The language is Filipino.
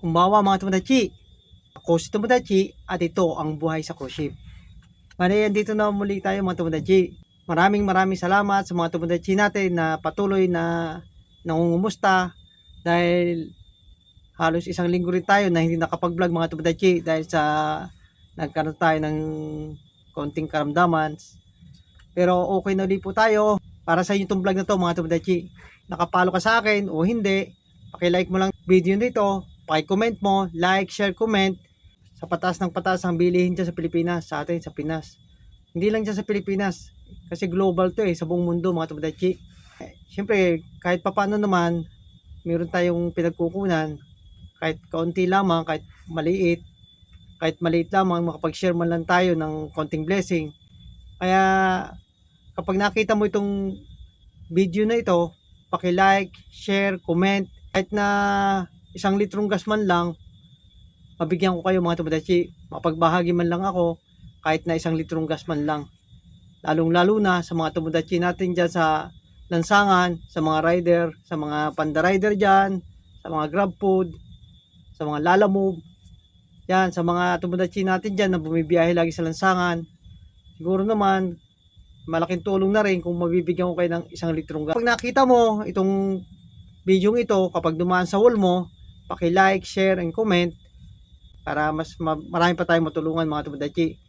Kumbawa mga tomodachi, ako si Tomodachi at ito ang buhay sa cruise ship. Bale, dito na muli tayo mga tomodachi. Maraming salamat sa mga tomodachi natin na patuloy na nangungumusta dahil halos isang linggo rin tayo na hindi nakapag-vlog mga tomodachi dahil sa nagkaroon tayo ng konting karamdaman. Pero okay na ulit po tayo. Para sa inyo itong vlog na to mga tomodachi. Nakapalo ka sa akin o hindi, paki-like mo lang video nito, paki-comment mo, like, share, comment. Sa pataas ng pataas ang bilihin dyan sa Pilipinas, sa atin sa Pinas. Hindi lang dyan sa Pilipinas, kasi global to sa buong mundo mga tomodachi. Siyempre, kahit papano naman, meron tayong pinagkukunan, kahit kaunti lamang, kahit maliit lamang, makapag-share man lang tayo ng konting blessing. Kaya, kapag nakita mo itong video na ito, paki-like, share, comment, kahit na 1 litrong gas man lang, mabigyan ko kayo mga tomodachi. Mapagbahagi man lang ako, kahit na 1 litrong gas man lang. Lalong-lalo na sa mga tomodachi natin dyan sa lansangan, sa mga rider, sa mga panda rider dyan, sa mga grab food, sa mga lalamove, yan, sa mga tomodachi natin dyan na bumibiyahe lagi sa lansangan. Siguro naman, malaking tulong na rin kung mabibigyan ko kayo ng 1 litrong gas. Pag nakita mo itong video ito, kapag dumaan sa wall mo, paki-like, share, and comment para mas marami pa tayong matulungan mga tomodachi.